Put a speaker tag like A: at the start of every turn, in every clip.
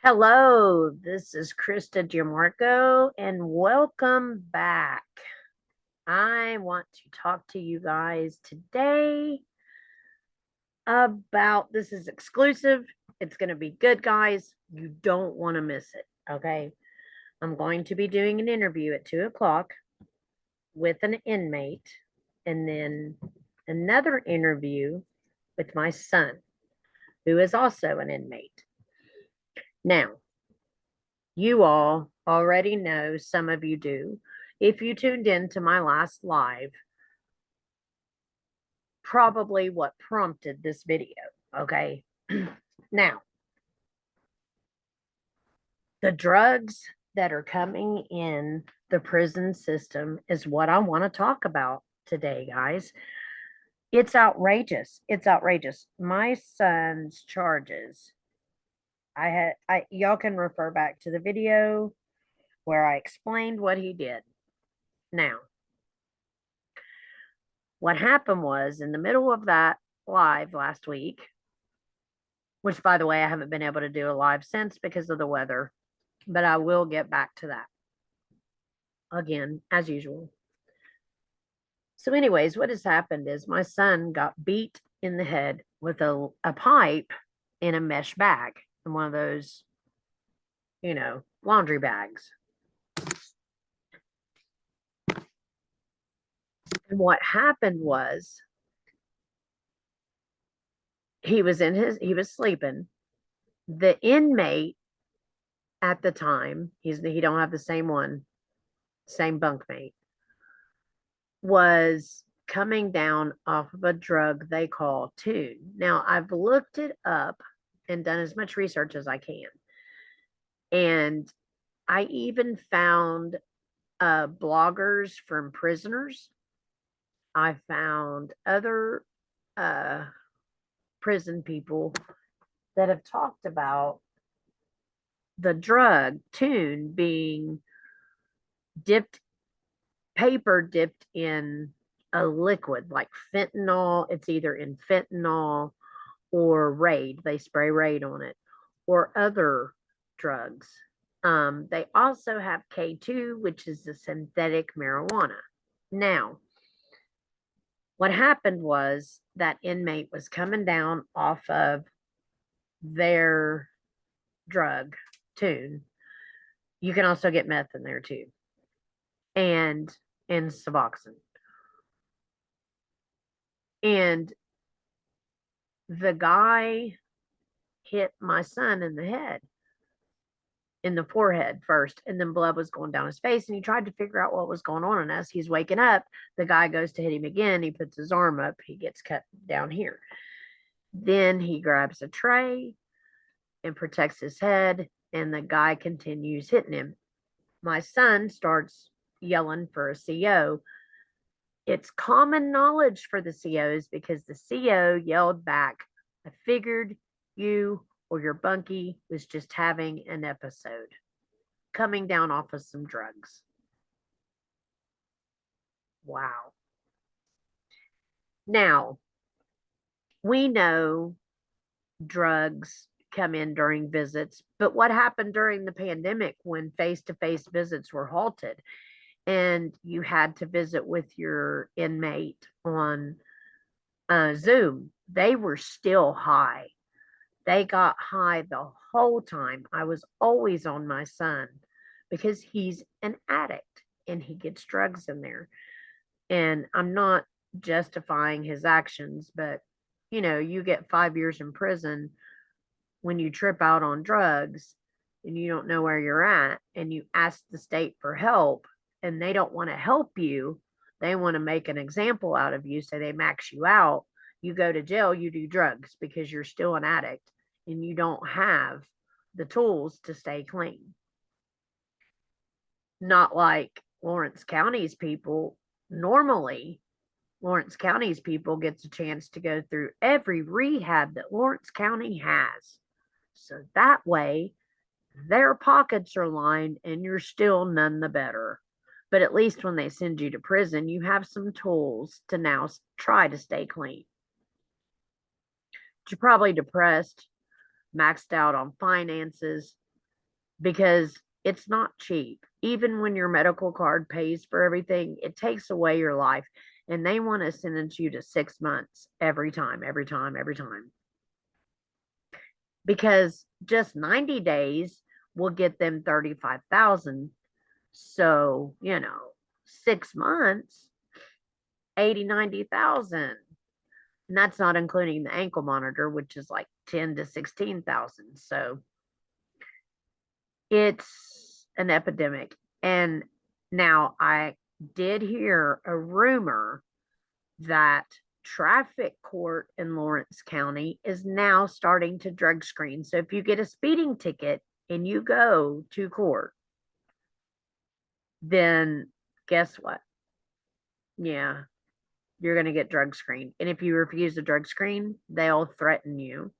A: Hello, this is Krista Gianmarco, and welcome back. I want to talk to you guys today about this is exclusive. It's going to be good, guys. You don't want to miss it. Okay. I'm going to be doing an interview at 2 o'clock with an inmate, and then another interview with my son, who is also an inmate. Now, you all already know, some of you do, if you tuned in to my last live, probably what prompted this video. Okay. Now, the drugs that are coming in the prison system is what I want to talk about today, guys. It's outrageous. It's outrageous. My son's charges, y'all can refer back to the video where I explained what he did. Now, what happened was in the middle of that live last week, which by the way, I haven't been able to do a live since because of the weather, but I will get back to that again, as usual. So, anyways, what has happened is my son got beat in the head with a pipe in a mesh bag, in one of those, laundry bags. And what happened was he was sleeping. The inmate at the time, he don't have the same bunkmate, was coming down off of a drug they call Tune. Now, I've looked it up and done as much research as I can. And I even found bloggers from prisoners. I found other prison people that have talked about the drug Tune being paper dipped in a liquid like fentanyl. It's either in fentanyl or Raid. They spray Raid on it, or other drugs. They also have K2, which is the synthetic marijuana. Now, what happened was that inmate was coming down off of their drug, Tune. You can also get meth in there too, and in Suboxone. And the guy hit my son in the head, in the forehead first, and then blood was going down his face. And he tried to figure out what was going on. And as he's waking up, the guy goes to hit him again. He puts his arm up, he gets cut down here. Then he grabs a tray and protects his head, and the guy continues hitting him. My son starts yelling for a CO. It's common knowledge for the COs because the CO yelled back, "I figured you or your bunkie was just having an episode, coming down off of some drugs." Wow. Now, we know drugs come in during visits, but what happened during the pandemic when face-to-face visits were halted and you had to visit with your inmate on Zoom? They were still high. They got high the whole time. I was always on my son because he's an addict and he gets drugs in there. And I'm not justifying his actions, but you get 5 years in prison when you trip out on drugs and you don't know where you're at and you ask the state for help and they don't want to help you. They want to make an example out of you, so they max you out. You go to jail, you do drugs because you're still an addict and you don't have the tools to stay clean. Not like Lawrence County's people. Normally, Lawrence County's people gets a chance to go through every rehab that Lawrence County has. So that way, their pockets are lined and you're still none the better. But at least when they send you to prison, you have some tools to now try to stay clean. You're probably depressed, maxed out on finances, because it's not cheap. Even when your medical card pays for everything, it takes away your life. And they want to sentence you to 6 months every time, every time, every time. Because just 90 days will get them 35,000. So, 6 months, 80, 90,000. And that's not including the ankle monitor, which is like 10 to 16,000. So it's an epidemic. And now I did hear a rumor that traffic court in Lawrence County is now starting to drug screen. So if you get a speeding ticket and you go to court, then guess what? Yeah, you're going to get drug screened. And if you refuse the drug screen, they'll threaten you.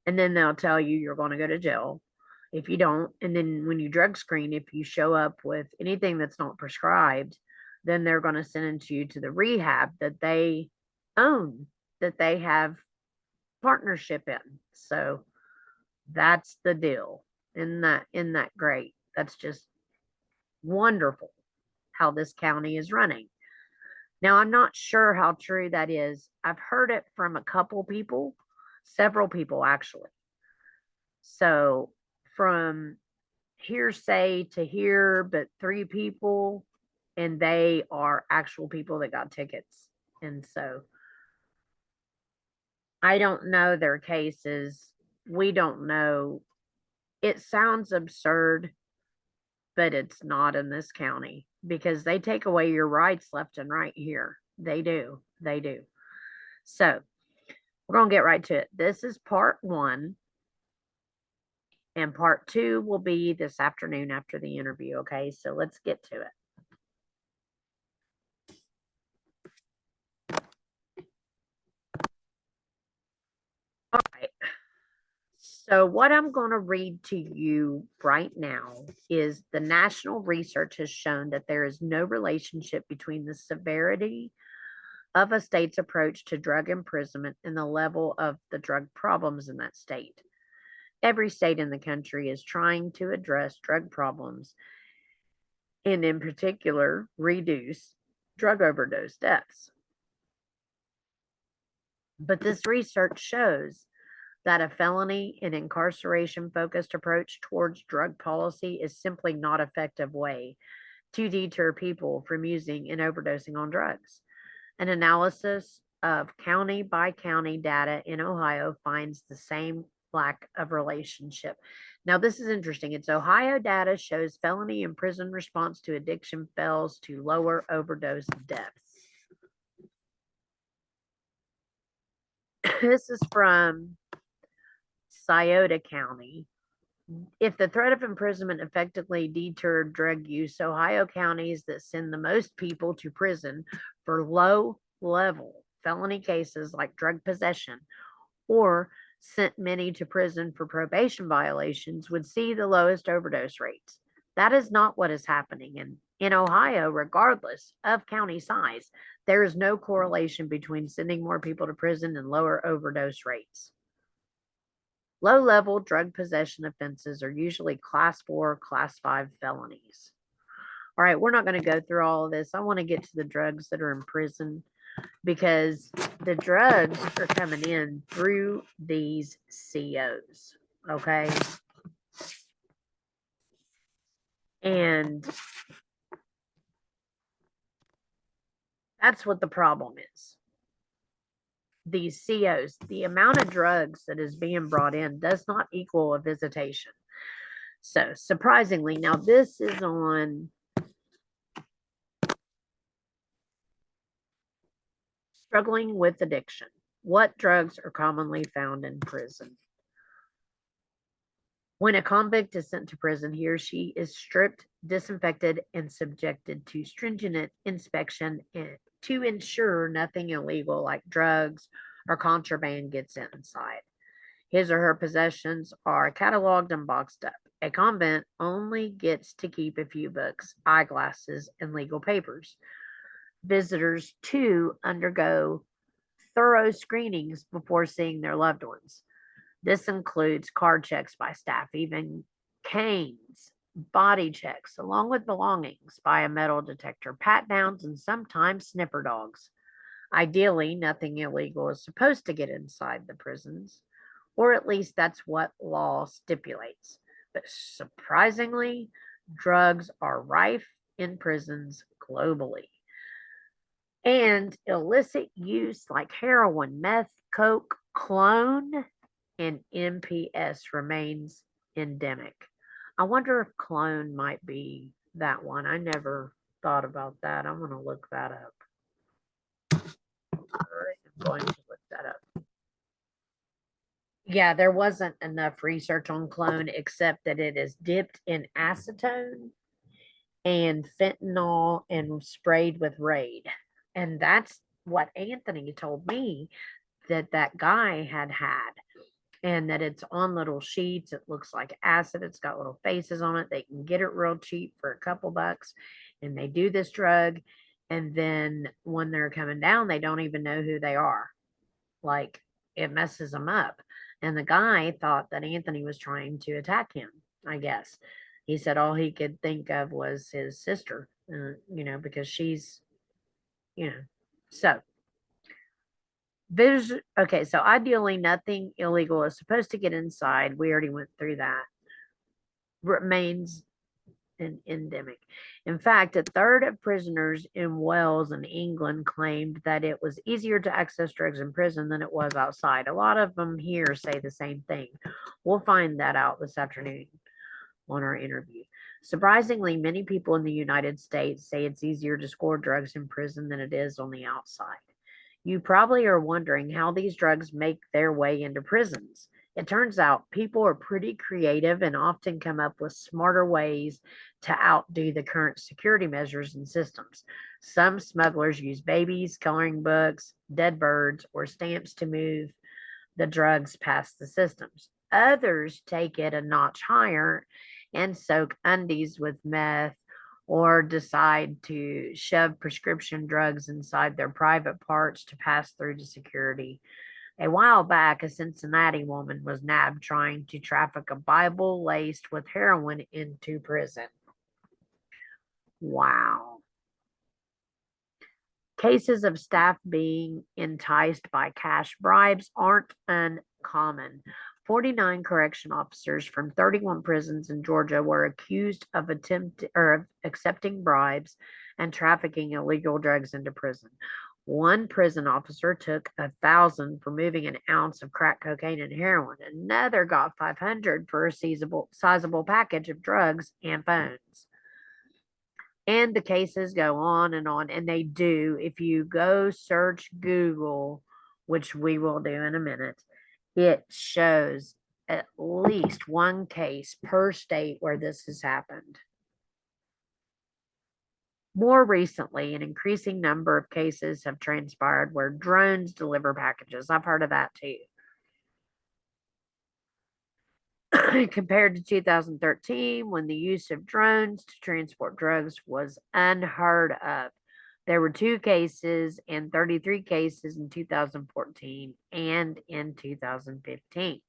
A: And then they'll tell you you're going to go to jail if you don't. And then when you drug screen, if you show up with anything that's not prescribed, then they're going to sentence you to the rehab that they own, that they have partnership in. So that's the deal. Isn't that great? That's just wonderful how this county is running. Now, I'm not sure how true that is. I've heard it from a couple people, several people actually. So, from hearsay to hear, but three people, and they are actual people that got tickets. And so, I don't know their cases. We don't know. It sounds absurd, but it's not in this county because they take away your rights left and right here. They do. They do. So we're going to get right to it. This is part one, and part two will be this afternoon after the interview. Okay. So let's get to it. All right. So, what I'm going to read to you right now is the national research has shown that there is no relationship between the severity of a state's approach to drug imprisonment and the level of the drug problems in that state. Every state in the country is trying to address drug problems and, in particular, reduce drug overdose deaths. But this research shows that a felony and incarceration focused approach towards drug policy is simply not an effective way to deter people from using and overdosing on drugs. An analysis of county by county data in Ohio finds the same lack of relationship. Now, this is interesting. It's Ohio data shows felony and prison response to addiction fails to lower overdose deaths. This is from Scioto County. If the threat of imprisonment effectively deterred drug use, Ohio counties that send the most people to prison for low level felony cases like drug possession or sent many to prison for probation violations would see the lowest overdose rates. That is not what is happening in Ohio, regardless of county size. There is no correlation between sending more people to prison and lower overdose rates. Low level drug possession offenses are usually class 4, class 5 felonies. All right, we're not going to go through all of this. I want to get to the drugs that are in prison because the drugs are coming in through these COs. Okay. And that's what the problem is. These COs, the amount of drugs that is being brought in does not equal a visitation. So, surprisingly, now this is on struggling with addiction. What drugs are commonly found in prison? When a convict is sent to prison, he or she is stripped, disinfected, and subjected to stringent inspection to ensure nothing illegal like drugs or contraband gets inside. His or her possessions are cataloged and boxed up. A convent only gets to keep a few books, eyeglasses, and legal papers. Visitors, too, undergo thorough screenings before seeing their loved ones. This includes card checks by staff, even canes, body checks, along with belongings by a metal detector, pat downs, and sometimes sniffer dogs. Ideally, nothing illegal is supposed to get inside the prisons, or at least that's what law stipulates. But surprisingly, drugs are rife in prisons globally. And illicit use like heroin, meth, coke, clone, and MPS remains endemic. I wonder if clone might be that one. I never thought about that. I'm going to look that up. All right, I'm going to look that up. Yeah, there wasn't enough research on clone except that it is dipped in acetone and fentanyl and sprayed with Raid. And that's what Anthony told me that that guy had, and that it's on little sheets. It looks like acid. It's got little faces on it. They can get it real cheap for a couple bucks, and they do this drug. And then when they're coming down, they don't even know who they are. Like, it messes them up. And the guy thought that Anthony was trying to attack him, I guess. He said all he could think of was his sister, because she's, you know. So, okay, so ideally, nothing illegal is supposed to get inside. We already went through that. Remains an endemic. In fact, a third of prisoners in Wales and England claimed that it was easier to access drugs in prison than it was outside. A lot of them here say the same thing. We'll find that out this afternoon on our interview. Surprisingly, many people in the United States say it's easier to score drugs in prison than it is on the outside. You probably are wondering how these drugs make their way into prisons. It turns out people are pretty creative and often come up with smarter ways to outdo the current security measures and systems. Some smugglers use babies, coloring books, dead birds, or stamps to move the drugs past the systems. Others take it a notch higher and soak undies with meth or decide to shove prescription drugs inside their private parts to pass through to security. A while back, a Cincinnati woman was nabbed trying to traffic a Bible laced with heroin into prison. Wow. Cases of staff being enticed by cash bribes aren't uncommon. 49 correction officers from 31 prisons in Georgia were accused of accepting bribes and trafficking illegal drugs into prison. One prison officer took 1,000 for moving an ounce of crack cocaine and heroin. Another got 500 for a sizable package of drugs and phones. And the cases go on, and they do. If you go search Google, which we will do in a minute, it shows at least one case per state where this has happened. More recently, an increasing number of cases have transpired where drones deliver packages. I've heard of that too. Compared to 2013, when the use of drones to transport drugs was unheard of. There were 2 cases and 33 cases in 2014 and in 2015.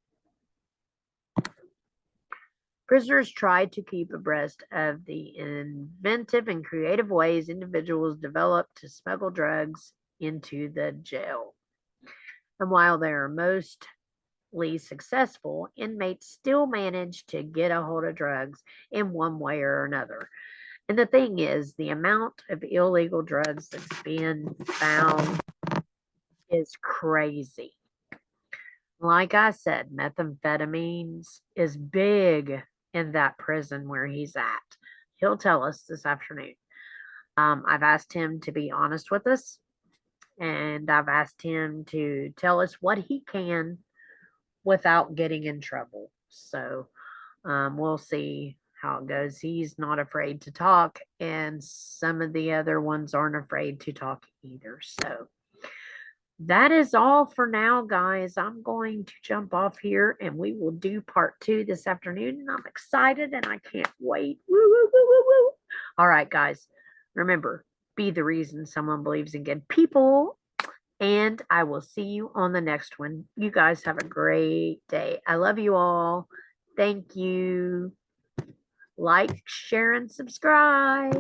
A: Prisoners tried to keep abreast of the inventive and creative ways individuals develop to smuggle drugs into the jail. And while they are mostly successful, inmates still manage to get a hold of drugs in one way or another. And the thing is, the amount of illegal drugs that's being found is crazy. Like I said, methamphetamines is big in that prison where he's at. He'll tell us this afternoon. I've asked him to be honest with us, and I've asked him to tell us what he can without getting in trouble. So we'll see how it goes. He's not afraid to talk, and some of the other ones aren't afraid to talk either. So that is all for now, guys. I'm going to jump off here and we will do part 2 this afternoon. And I'm excited and I can't wait. Woo, woo, woo, woo, woo. All right, guys. Remember, be the reason someone believes in good people. And I will see you on the next one. You guys have a great day. I love you all. Thank you. Like, share, and subscribe.